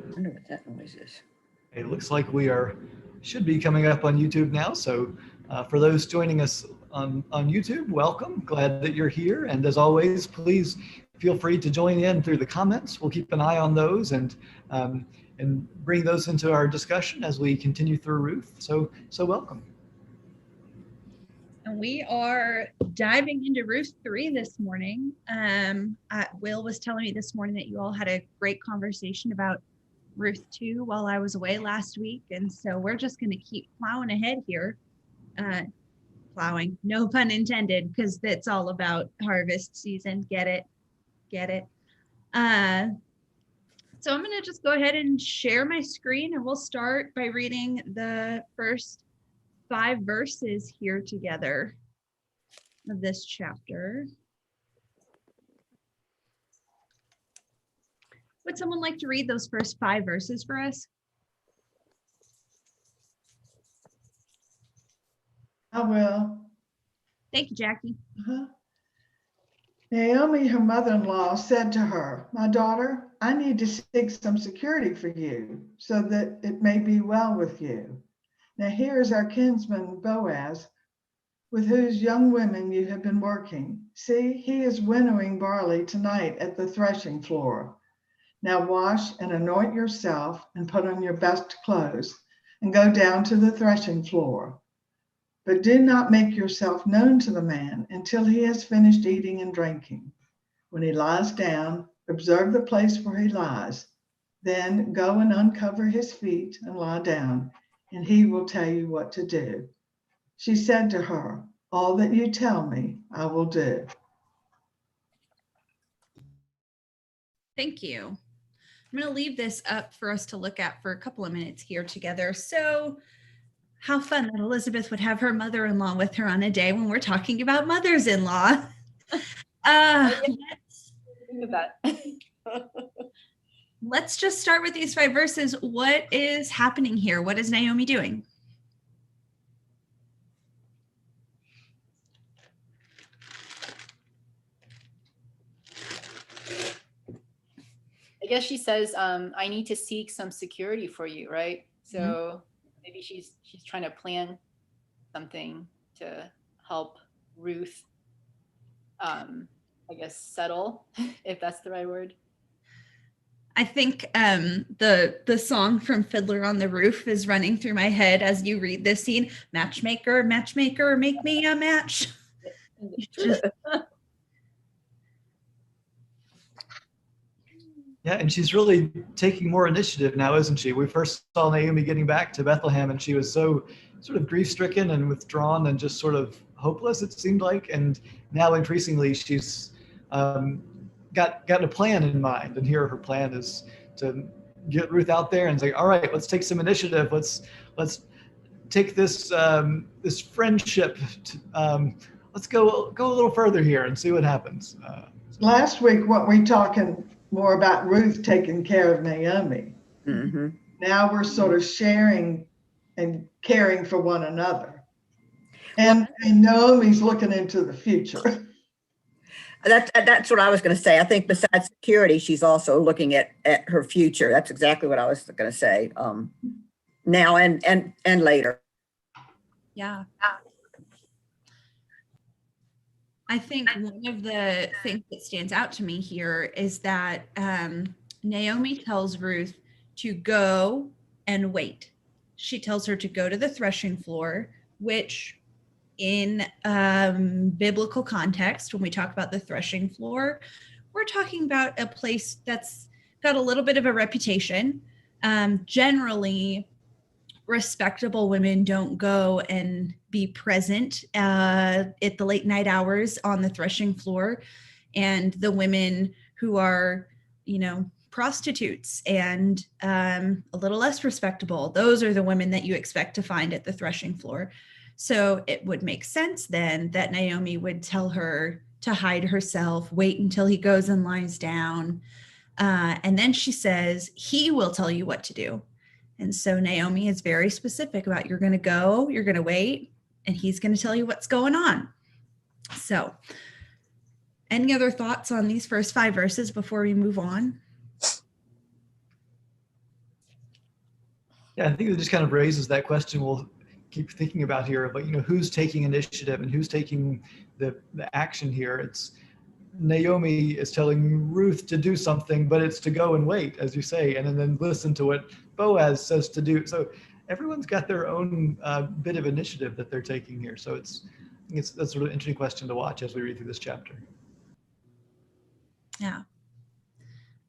I wonder what that noise is. It looks like should be coming up on YouTube now. So for those joining us on YouTube, welcome. Glad that you're here. And as always, please feel free to join in through the comments. We'll keep an eye on those and bring those into our discussion as we continue through Ruth. So welcome. And we are diving into Ruth 3 this morning. Will was telling me this morning that you all had a great conversation about Ruth 2 while I was away last week. And so we're just going to keep plowing ahead here. Plowing, no pun intended, because it's all about harvest season. Get it? So I'm going to just go ahead and share my screen, and we'll start by reading the first 5 verses here together of this chapter. Would someone like to read those first 5 verses for us? I will. Thank you, Jackie. Naomi, her mother-in-law, said to her, "My daughter, I need to seek some security for you so that it may be well with you. Now here is our kinsman Boaz, with whose young women you have been working. See, he is winnowing barley tonight at the threshing floor. Now wash and anoint yourself and put on your best clothes and go down to the threshing floor. But do not make yourself known to the man until he has finished eating and drinking. When he lies down, observe the place where he lies. Then go and uncover his feet and lie down, and he will tell you what to do." She said to her, "All that you tell me, I will do." Thank you. I'm going to leave this up for us to look at for a couple of minutes here together. So how fun that Elizabeth would have her mother-in-law with her on a day when we're talking about mothers-in-law. Let's just start with these 5 verses. What is happening here? What is Naomi doing? I guess she says, I need to seek some security for you, right? So maybe she's trying to plan something to help Ruth, I guess, settle, if that's the right word. I think the song from Fiddler on the Roof is running through my head as you read this scene. Matchmaker, matchmaker, make me a match. Yeah, and she's really taking more initiative now, isn't she? We first saw Naomi getting back to Bethlehem, and she was so sort of grief-stricken and withdrawn and just sort of hopeless, it seemed like. And now increasingly she's got a plan in mind. And here her plan is to get Ruth out there and say, all right, let's take some initiative. Let's take this this friendship. Let's go a little further here and see what happens. Last week, what we talking more about Ruth taking care of Naomi. Mm-hmm. Now we're sort of sharing and caring for one another. And Naomi's looking into the future. That's what I was going to say. I think besides security, she's also looking at her future. That's exactly what I was going to say. Now and later. Yeah. I think one of the things that stands out to me here is that Naomi tells Ruth to go and wait. She tells her to go to the threshing floor, which in biblical context, when we talk about the threshing floor, we're talking about a place that's got a little bit of a reputation. Generally, respectable women don't go and be present at the late night hours on the threshing floor. And the women who are, prostitutes and a little less respectable, those are the women that you expect to find at the threshing floor. So it would make sense then that Naomi would tell her to hide herself, wait until he goes and lies down. And then she says, he will tell you what to do. And so Naomi is very specific about you're going to go, you're going to wait, and he's going to tell you what's going on. So any other thoughts on these first 5 verses before we move on? Yeah, I think it just kind of raises that question we'll keep thinking about here, but who's taking initiative and who's taking the action here? It's Naomi is telling Ruth to do something, but it's to go and wait, as you say, and then listen to what Boaz says to do. So everyone's got their own bit of initiative that they're taking here. So that's sort of an interesting question to watch as we read through this chapter. Yeah.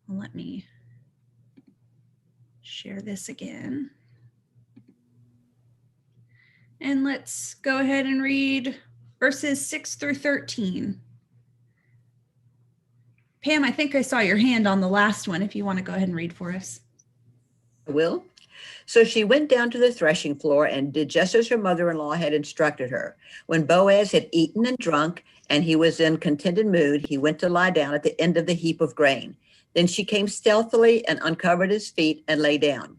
Well, let me share this again. And let's go ahead and read verses 6 through 13. Pam, I think I saw your hand on the last one, if you want to go ahead and read for us. I will. So she went down to the threshing floor and did just as her mother-in-law had instructed her. When Boaz had eaten and drunk, and he was in contented mood, he went to lie down at the end of the heap of grain. Then she came stealthily and uncovered his feet and lay down.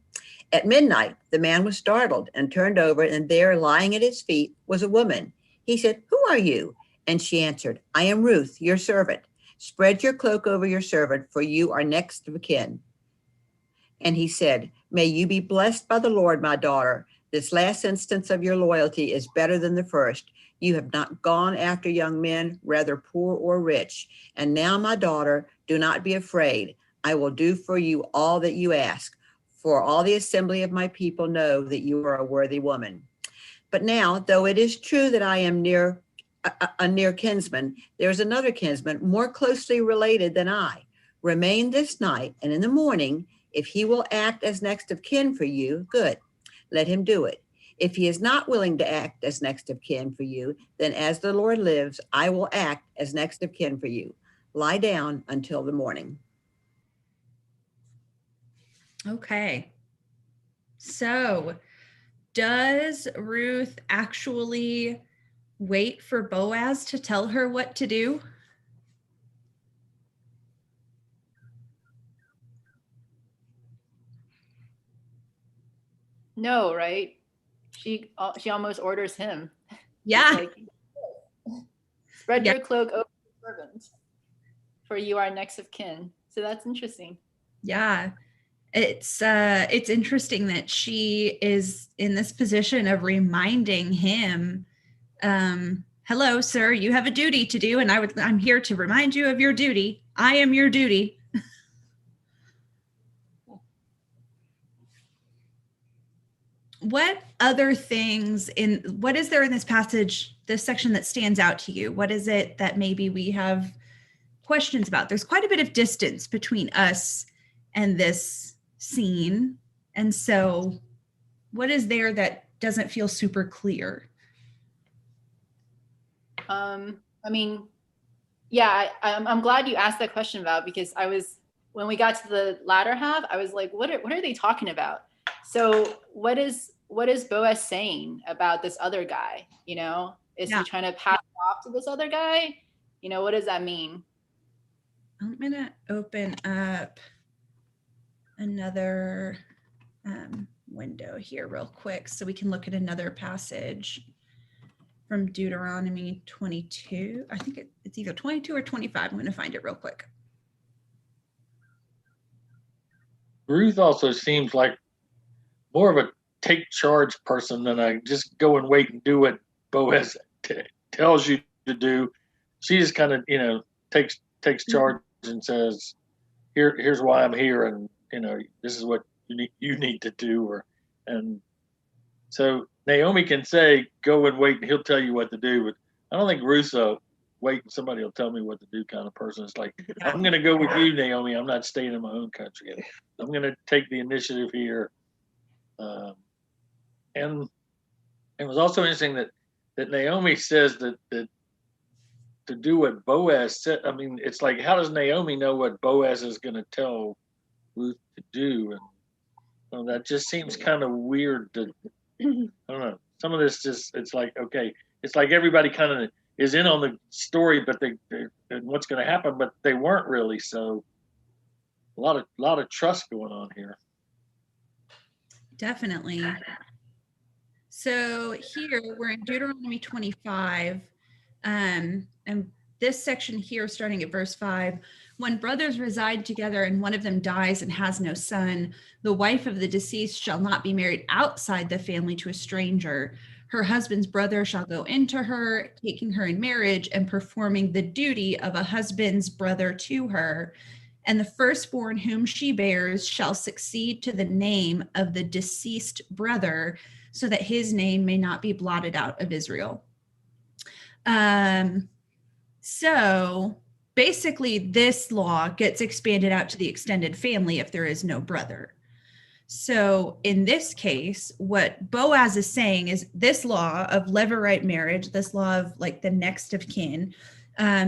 At midnight, the man was startled and turned over, and there, lying at his feet, was a woman. He said, "Who are you?" And she answered, "I am Ruth, your servant. Spread your cloak over your servant, for you are next of kin." And he said, "May you be blessed by the Lord, my daughter. This last instance of your loyalty is better than the first. You have not gone after young men, rather poor or rich. And now, my daughter, do not be afraid. I will do for you all that you ask. For all the assembly of my people know that you are a worthy woman. But now, though it is true that I am a near kinsman, there is another kinsman more closely related than I. Remain this night, and in the morning, if he will act as next of kin for you, good, let him do it. If he is not willing to act as next of kin for you, then as the Lord lives, I will act as next of kin for you. Lie down until the morning." Okay. So does Ruth actually wait for Boaz to tell her what to do? No, right? She almost orders him. Yeah. Like, spread Yeah. your cloak over your servant, for you are next of kin. So that's interesting. Yeah. It's interesting that she is in this position of reminding him, hello, sir, you have a duty to do, and I'm here to remind you of your duty. I am your duty. What other things what is there in this passage, this section, that stands out to you? What is it that maybe we have questions about? There's quite a bit of distance between us and this scene. And so what is there that doesn't feel super clear? I mean, yeah, I'm glad you asked that question, Val, because when we got to the latter half, I was like, what are they talking about? So what is Boaz saying about this other guy? Is he trying to pass off to this other guy? What does that mean? I'm gonna open up another window here real quick so we can look at another passage from Deuteronomy 22. I think it's either 22 or 25. I'm going to find it real quick. Ruth also seems like more of a take charge person than a just go and wait and do what Boaz tells you to do. She just kind of, takes charge and says, here's why I'm here, and this is what you need to do. And so Naomi can say, go and wait, and he'll tell you what to do. But I don't think Ruth's a wait and somebody will tell me what to do kind of person. It's like, I'm going to go with you, Naomi. I'm not staying in my own country. I'm going to take the initiative here. And it was also interesting that Naomi says that to do what Boaz said. I mean, it's like, how does Naomi know what Boaz is going to tell Ruth to do? And that just seems kind of weird. I don't know. Some of this it's like, okay, it's like everybody kind of is in on the story, but they're what's going to happen, but they weren't really. So a lot of trust going on here. Definitely. So here we're in Deuteronomy 25, and this section here, starting at verse 5, When brothers reside together and one of them dies and has no son, the wife of the deceased shall not be married outside the family to a stranger. Her husband's brother shall go into her, taking her in marriage and performing the duty of a husband's brother to her. And the firstborn whom she bears shall succeed to the name of the deceased brother, so that his name may not be blotted out of Israel. So basically, this law gets expanded out to the extended family if there is no brother. So in this case, what Boaz is saying is this law of levirate marriage, this law of like the next of kin,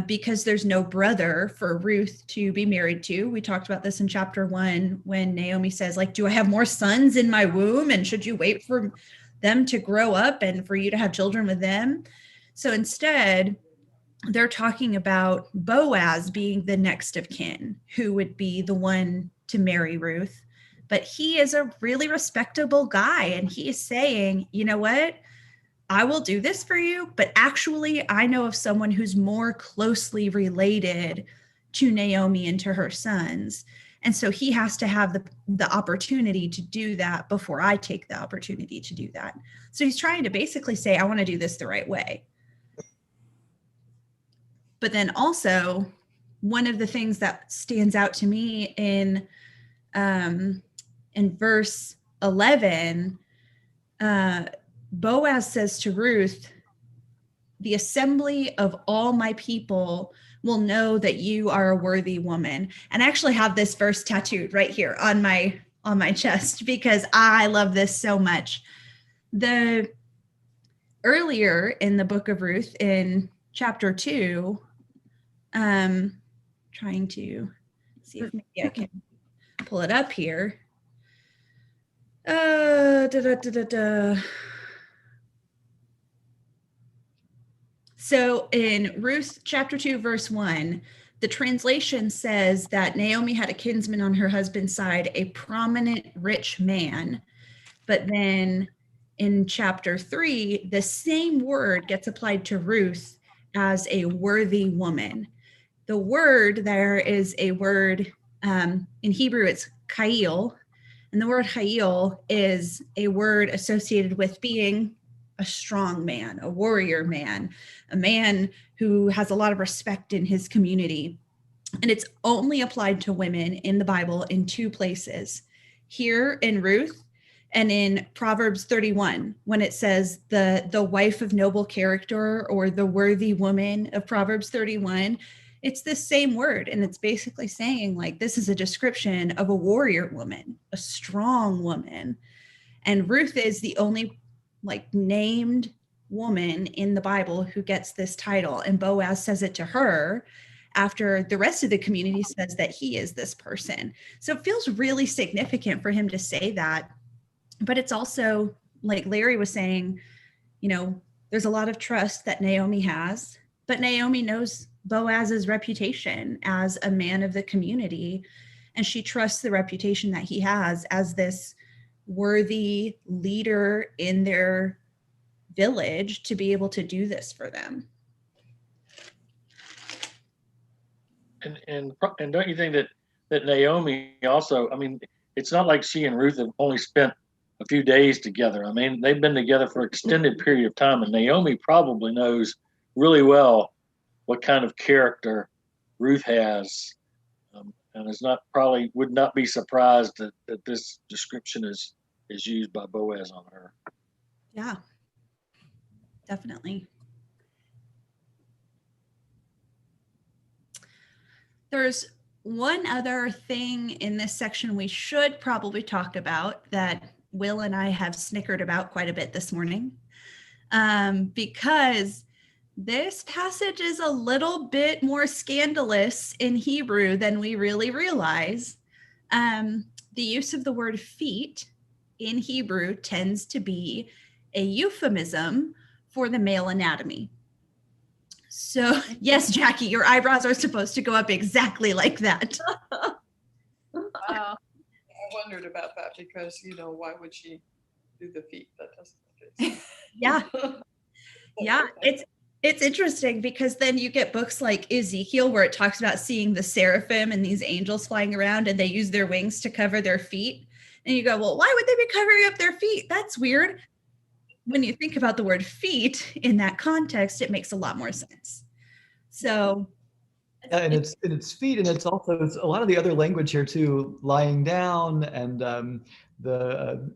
because there's no brother for Ruth to be married to. We talked about this in chapter 1 when Naomi says, like, do I have more sons in my womb? And should you wait for them to grow up and for you to have children with them? So instead, they're talking about Boaz being the next of kin, who would be the one to marry Ruth. But he is a really respectable guy. And he is saying, you know what? I will do this for you. But actually, I know of someone who's more closely related to Naomi and to her sons. And so he has to have the opportunity to do that before I take the opportunity to do that. So he's trying to basically say, I want to do this the right way. But then also, one of the things that stands out to me in verse 11, Boaz says to Ruth, the assembly of all my people will know that you are a worthy woman. And I actually have this verse tattooed right here on my chest because I love this so much. Earlier in the book of Ruth, in chapter 2, trying to see if maybe I can pull it up here. So in Ruth chapter 2, verse 1, the translation says that Naomi had a kinsman on her husband's side, a prominent rich man. But then in chapter 3, the same word gets applied to Ruth as a worthy woman. The word there is a word, in Hebrew, it's chayil. And the word chayil is a word associated with being a strong man, a warrior man, a man who has a lot of respect in his community. And it's only applied to women in the Bible in 2 places. Here in Ruth and in Proverbs 31, when it says the wife of noble character or the worthy woman of Proverbs 31, it's the same word. And it's basically saying, like, this is a description of a warrior woman, a strong woman. And Ruth is the only named woman in the Bible who gets this title. And Boaz says it to her after the rest of the community says that he is this person. So it feels really significant for him to say that. But it's also, like Larry was saying, there's a lot of trust that Naomi has, but Naomi knows Boaz's reputation as a man of the community. And she trusts the reputation that he has as this worthy leader in their village to be able to do this for them. And don't you think that Naomi also, I mean, it's not like she and Ruth have only spent a few days together. I mean, they've been together for an extended period of time, and Naomi probably knows really well what kind of character Ruth has, and would not be surprised that this description is used by Boaz on her. Yeah, definitely. There's one other thing in this section we should probably talk about that Will and I have snickered about quite a bit this morning, because this passage is a little bit more scandalous in Hebrew than we really realize. The use of the word feet in Hebrew tends to be a euphemism for the male anatomy. So, yes, Jackie, your eyebrows are supposed to go up exactly like that. Wow. I wondered about that because, why would she do the feet? That doesn't make sense. Yeah. Yeah, It's interesting because then you get books like Ezekiel where it talks about seeing the seraphim and these angels flying around and they use their wings to cover their feet. And you go, well, why would they be covering up their feet? That's weird. When you think about the word feet in that context, it makes a lot more sense. So Yeah, and it's feet, and it's also a lot of the other language here too, lying down and the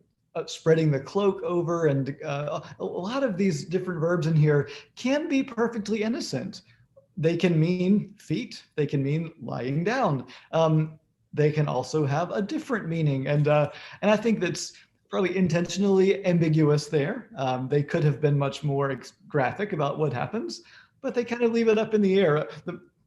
spreading the cloak over, and a lot of these different verbs in here can be perfectly innocent. They can mean feet, they can mean lying down. They can also have a different meaning, and I think that's probably intentionally ambiguous there. They could have been much more graphic about what happens, but they kind of leave it up in the air.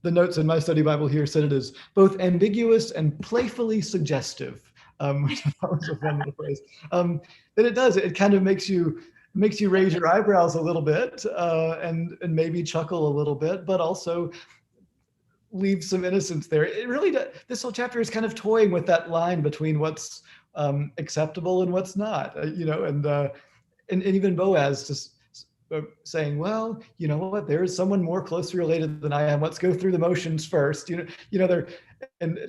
The notes in my study Bible here said it is both ambiguous and playfully suggestive, which I thought was a fun little phrase. That it does, it kind of makes you raise your eyebrows a little bit and maybe chuckle a little bit, but also leave some innocence there. It really does. This whole chapter is kind of toying with that line between what's acceptable and what's not, and even Boaz just saying, well, you know what, there's someone more closely related than I am. Let's go through the motions first. And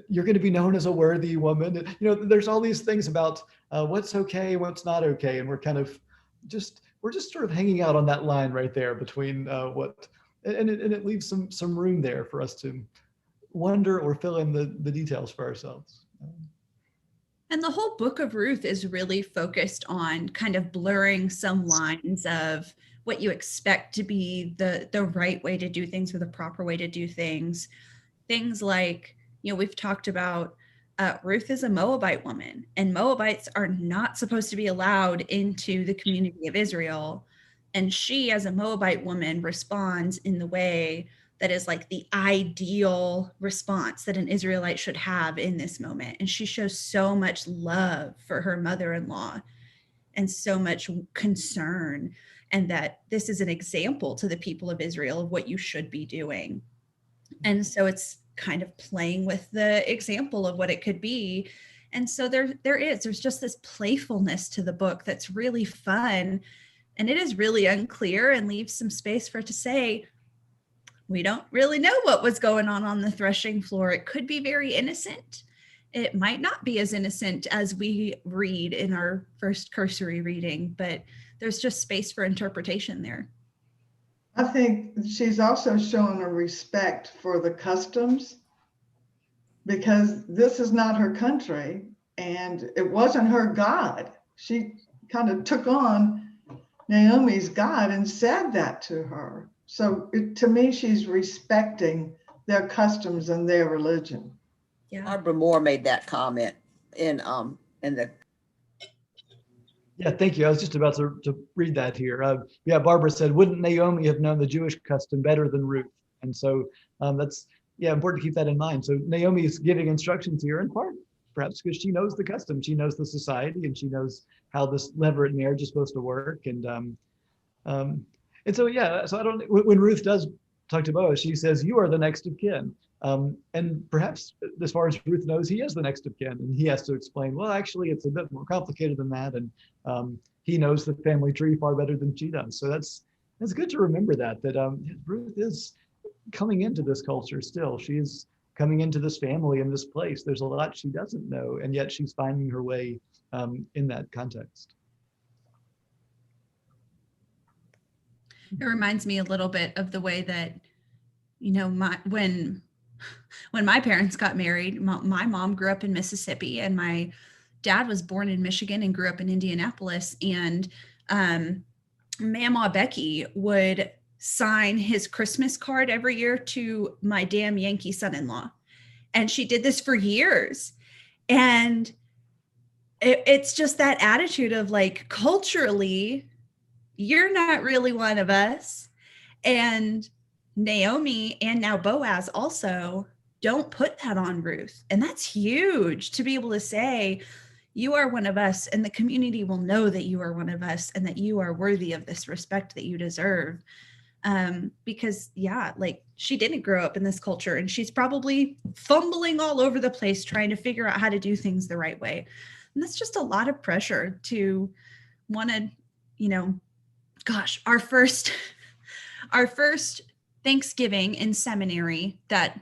you're going to be known as a worthy woman. There's all these things about what's okay and what's not okay, and we're just sort of hanging out on that line right there between and it leaves some room there for us to wonder or fill in the details for ourselves. And the whole book of Ruth is really focused on kind of blurring some lines of what you expect to be the right way to do things or the proper way to do things. Things like, we've talked about Ruth is a Moabite woman, and Moabites are not supposed to be allowed into the community of Israel. And she, as a Moabite woman, responds in the way that is like the ideal response that an Israelite should have in this moment. And she shows so much love for her mother-in-law and so much concern, and that this is an example to the people of Israel of what you should be doing. And so it's kind of playing with the example of what it could be. And so there's just this playfulness to the book that's really fun. And it is really unclear and leaves some space for it to say, we don't really know what was going on the threshing floor. It could be very innocent. It might not be as innocent as we read in our first cursory reading, but there's just space for interpretation there. I think she's also showing a respect for the customs, because this is not her country and it wasn't her God. She kind of took on Naomi's God and said that to her. So to me, she's respecting their customs and their religion. Yeah. Barbara Moore made that comment in the. Yeah, thank you. I was just about to read that here. Barbara said, wouldn't Naomi have known the Jewish custom better than Ruth? And so that's important to keep that in mind. So Naomi is giving instructions here in part, perhaps because she knows the custom, she knows the society, and she knows how this levirate marriage is supposed to work. And so I don't. When Ruth does talk to Boaz, she says, "You are the next of kin." And perhaps, as far as Ruth knows, he is the next of kin, and he has to explain, well, actually, it's a bit more complicated than that, and he knows the family tree far better than she does. So that's good to remember that Ruth is coming into this culture still. She is coming into this family and this place. There's a lot she doesn't know, and yet she's finding her way in that context. It reminds me a little bit of the way that, when my parents got married, my mom grew up in Mississippi and my dad was born in Michigan and grew up in Indianapolis. And Mama Becky would sign his Christmas card every year to my damn Yankee son-in-law. And she did this for years. And it's just that attitude of like, culturally, you're not really one of us. And Naomi and now Boaz also don't put that on Ruth. And that's huge to be able to say, you are one of us, and the community will know that you are one of us and that you are worthy of this respect that you deserve. Because she didn't grow up in this culture, and she's probably fumbling all over the place trying to figure out how to do things the right way. And that's just a lot of pressure to want to, our our first Thanksgiving in seminary, that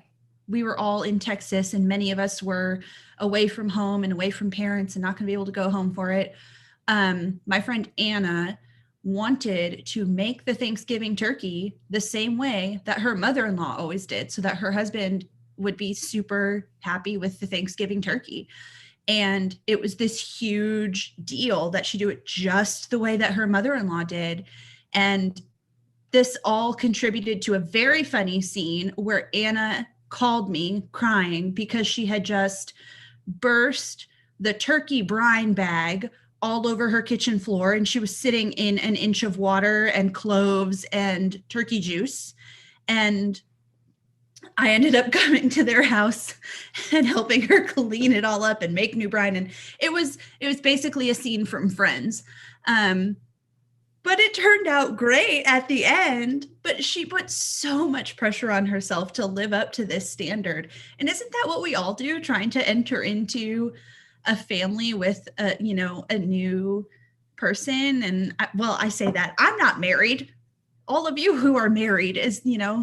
we were all in Texas and many of us were away from home and away from parents and not going to be able to go home for it. My friend Anna wanted to make the Thanksgiving turkey the same way that her mother-in-law always did, so that her husband would be super happy with the Thanksgiving turkey. And it was this huge deal that she do it just the way that her mother-in-law did. And this all contributed to a very funny scene where Anna called me crying because she had just burst the turkey brine bag all over her kitchen floor, and she was sitting in an inch of water and cloves and turkey juice. And I ended up coming to their house and helping her clean it all up and make new brine. And it was basically a scene from Friends. But it turned out great at the end, but she put so much pressure on herself to live up to this standard. And isn't that what we all do, trying to enter into a family with a new person? And I say that I'm not married. All of you who are married, is,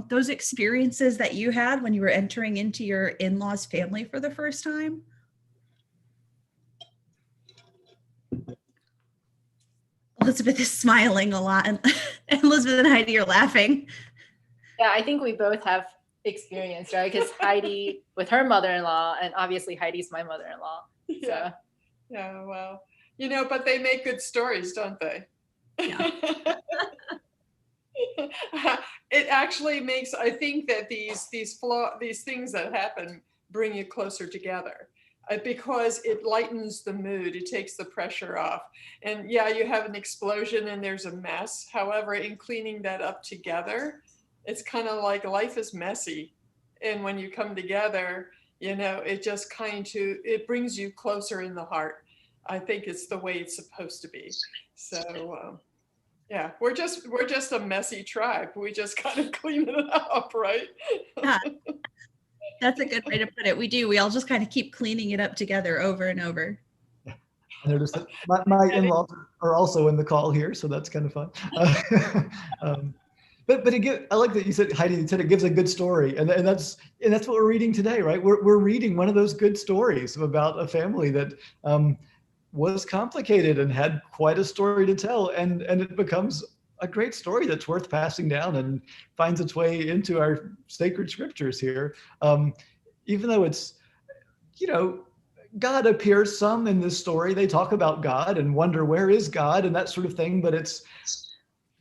those experiences that you had when you were entering into your in-laws' family for the first time. Elizabeth is smiling a lot, and Elizabeth and Heidi are laughing. Yeah, I think we both have experience, right? Because Heidi with her mother-in-law, and obviously Heidi's my mother-in-law. Yeah. So. Yeah, well, but they make good stories, don't they? Yeah. It actually makes, I think that these things that happen bring you closer together. Because it lightens the mood, it takes the pressure off. And yeah, you have an explosion and there's a mess. However, in cleaning that up together, it's kind of like life is messy. And when you come together, it just it brings you closer in the heart. I think it's the way it's supposed to be. So yeah, we're just a messy tribe. We just kind of clean it up, right? Yeah. That's a good way to put it. We do. We all just kind of keep cleaning it up together over and over. I noticed that my in-laws are also in the call here, so that's kind of fun. But I like that you said, Heidi, you said it gives a good story, and that's what we're reading today, right? We're reading one of those good stories about a family that was complicated and had quite a story to tell, and it becomes a great story that's worth passing down and finds its way into our sacred scriptures here. Even though it's, God appears some in this story. They talk about God and wonder, where is God, and that sort of thing. But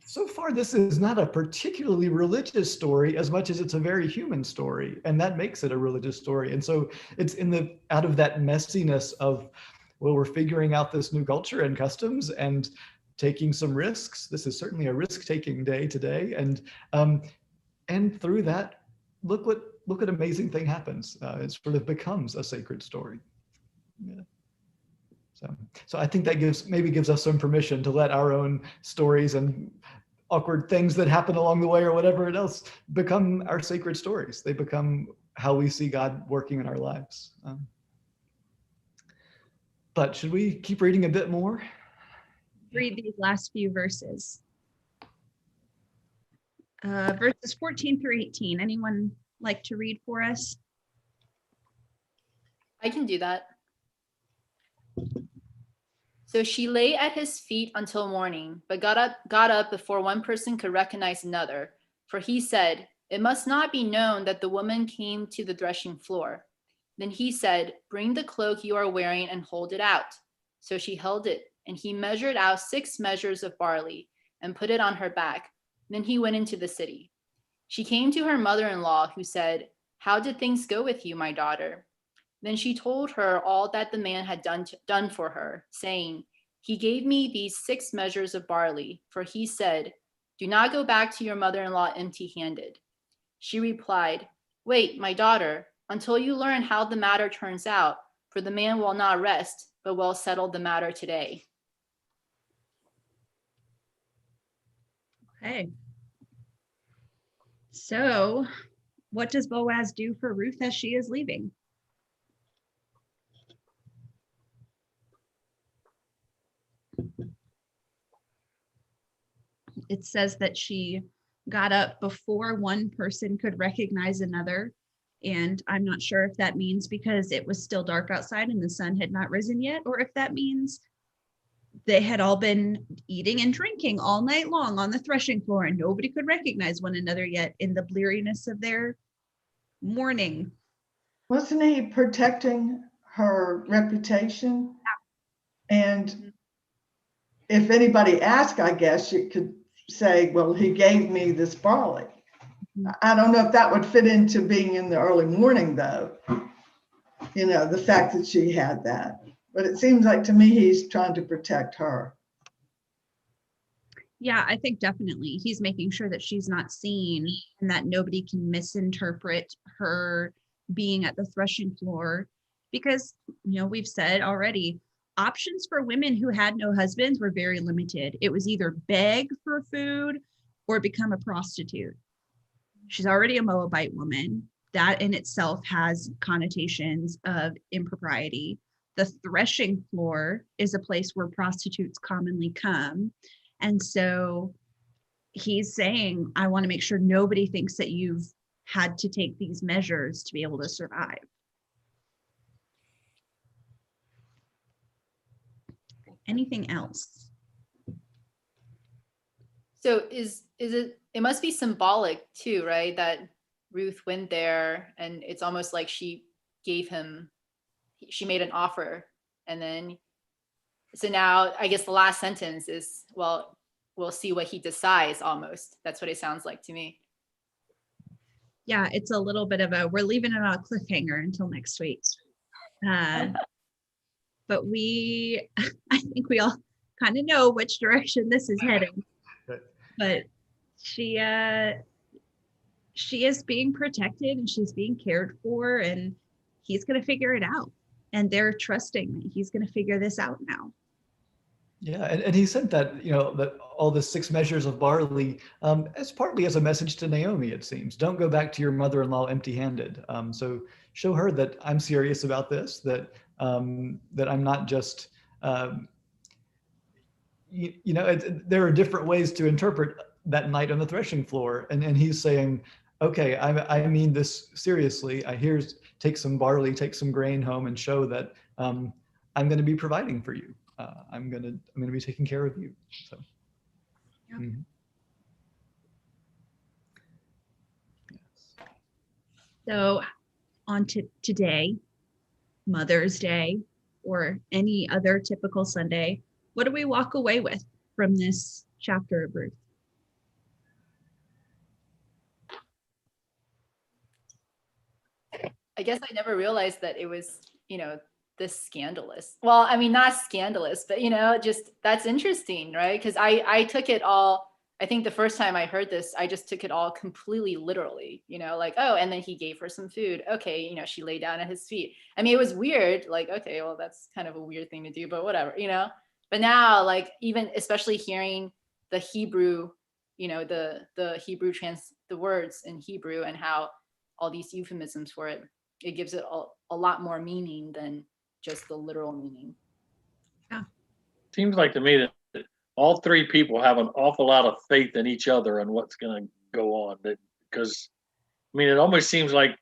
so far, this is not a particularly religious story as much as it's a very human story. And that makes it a religious story. And so it's out of that messiness of, well, we're figuring out this new culture and customs and taking some risks. This is certainly a risk-taking day today, and through that, look what amazing thing happens. It sort of becomes a sacred story. Yeah. So I think that gives us some permission to let our own stories and awkward things that happen along the way or whatever else become our sacred stories. They become how we see God working in our lives. But should we keep reading a bit more? Read these last few verses. Verses 14 through 18. Anyone like to read for us? I can do that. So she lay at his feet until morning, but got up before one person could recognize another. For he said, "It must not be known that the woman came to the threshing floor." Then he said, "Bring the cloak you are wearing and hold it out." So she held it, and he measured out 6 measures of barley and put it on her back. Then he went into the city. She came to her mother-in-law, who said, "How did things go with you, my daughter?" Then she told her all that the man had done for her, saying, "He gave me these 6 measures of barley, for he said, 'Do not go back to your mother-in-law empty-handed.'" She replied, "Wait, my daughter, until you learn how the matter turns out, for the man will not rest, but will settle the matter today." Okay. So, what does Boaz do for Ruth as she is leaving? It says that she got up before one person could recognize another. And I'm not sure if that means because it was still dark outside and the sun had not risen yet, or if that means they had all been eating and drinking all night long on the threshing floor and nobody could recognize one another yet in the bleariness of their morning. Wasn't he protecting her reputation? And if anybody asked, I guess you could say, well, he gave me this barley. I don't know if that would fit into being in the early morning, though. You know, the fact that she had that. But it seems like to me he's trying to protect her. Yeah, I think definitely he's making sure that she's not seen and that nobody can misinterpret her being at the threshing floor. Because, you know, we've said already, options for women who had no husbands were very limited. It was either beg for food or become a prostitute. She's already a Moabite woman. That in itself has connotations of impropriety. The threshing floor is a place where prostitutes commonly come. And so he's saying, I want to make sure nobody thinks that you've had to take these measures to be able to survive. Anything else? So is it must be symbolic too, right? That Ruth went there and it's almost like she made an offer. And then, so now I guess the last sentence is, well, we'll see what he decides almost. That's what it sounds like to me. Yeah, it's a little bit of we're leaving it on a cliffhanger until next week. But I think we all kind of know which direction this is heading. But she is being protected and she's being cared for, and he's going to figure it out. And they're trusting that he's going to figure this out now. Yeah, and he said that, you know, that all the 6 measures of barley as partly as a message to Naomi, it seems. Don't go back to your mother-in-law empty-handed. So show her that I'm serious about this, that that I'm not just, you know, there are different ways to interpret that night on the threshing floor. And he's saying, okay, I mean this seriously. Take some barley, take some grain home and show that I'm going to be providing for you. I'm going to be taking care of you. So. Yep. Mm-hmm. Yes. So on to today, Mother's Day, or any other typical Sunday, what do we walk away with from this chapter of Ruth? I guess I never realized that it was, you know, this scandalous. Well, I mean, not scandalous, but, you know, just that's interesting, right? Because I took it all, I think the first time I heard this, I just took it all completely literally, you know, like, oh, and then he gave her some food. Okay, you know, she lay down at his feet. I mean, it was weird, like, okay, well, that's kind of a weird thing to do, but whatever, you know? But now, like, even especially hearing the Hebrew, you know, the Hebrew the words in Hebrew and how all these euphemisms for it, it gives it a lot more meaning than just the literal meaning. Yeah. Seems like to me that all 3 people have an awful lot of faith in each other and what's going to go on. Because, I mean, it almost seems like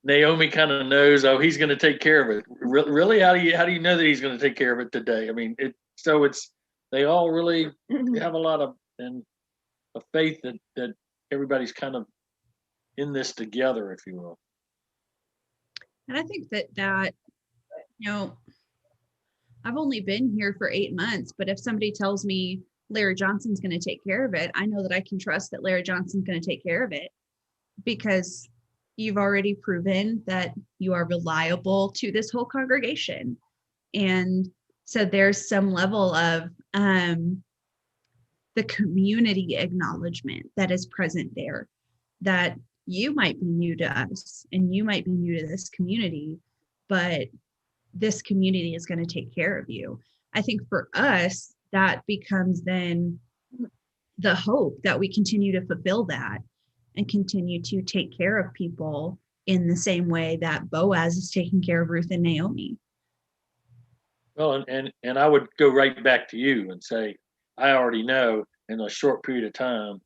Naomi kind of knows, oh, he's going to take care of it. Really? How do you know that he's going to take care of it today? I mean, they all really have a lot of faith that everybody's kind of in this together, if you will. And I think that, you know, I've only been here for 8 months, but if somebody tells me Larry Johnson's going to take care of it, I know that I can trust that Larry Johnson's going to take care of it, because you've already proven that you are reliable to this whole congregation. And so there's some level of the community acknowledgement that is present there, that you might be new to us and you might be new to this community, but this community is going to take care of you. I think for us, that becomes then the hope that we continue to fulfill that and continue to take care of people in the same way that Boaz is taking care of Ruth and Naomi. Well, and I would go right back to you and say, I already know in a short period of time,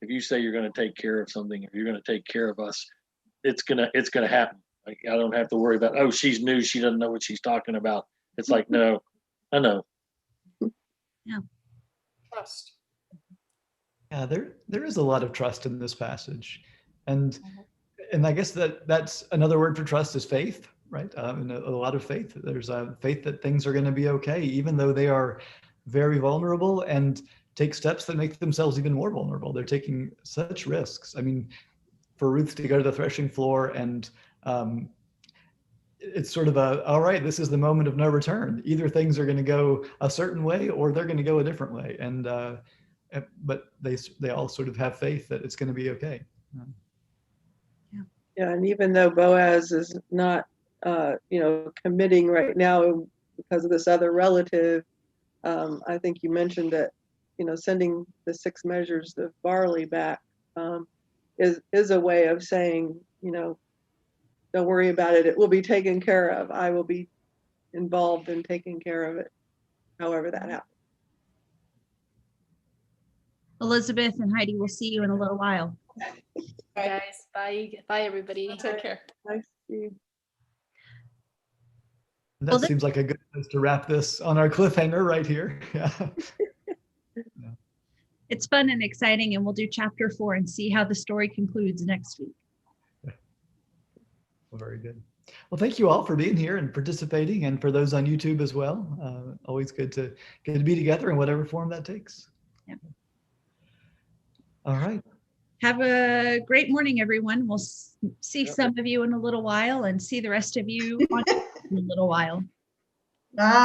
if you say you're going to take care of something, if you're going to take care of us, it's gonna happen. Like, I don't have to worry about, oh, she's new, she doesn't know what she's talking about. It's like, no, I know. Trust. Yeah, there is a lot of trust in this passage, and I guess that's another word for trust is faith, right? And a lot of faith. There's a faith that things are going to be okay, even though they are very vulnerable and take steps that make themselves even more vulnerable. They're taking such risks. I mean, for Ruth to go to the threshing floor and it's sort of all right, this is the moment of no return. Either things are going to go a certain way or they're going to go a different way. And but they all sort of have faith that it's going to be okay. Yeah, and even though Boaz is not, committing right now because of this other relative, I think you mentioned that, sending the 6 measures of barley back is a way of saying, don't worry about it. It will be taken care of. I will be involved in taking care of it, however that happens. Elizabeth and Heidi, we'll see you in a little while. Guys, bye everybody. Take care. Nice to see you. That seems like a good place to wrap this on our cliffhanger right here. Yeah. It's fun and exciting, and we'll do chapter 4 and see how the story concludes next week. Well, very good. Well, thank you all for being here and participating, and for those on YouTube as well. Always good to be together in whatever form that takes. Yeah. All right. Have a great morning, everyone. We'll see some of you in a little while and see the rest of you in a little while. Bye.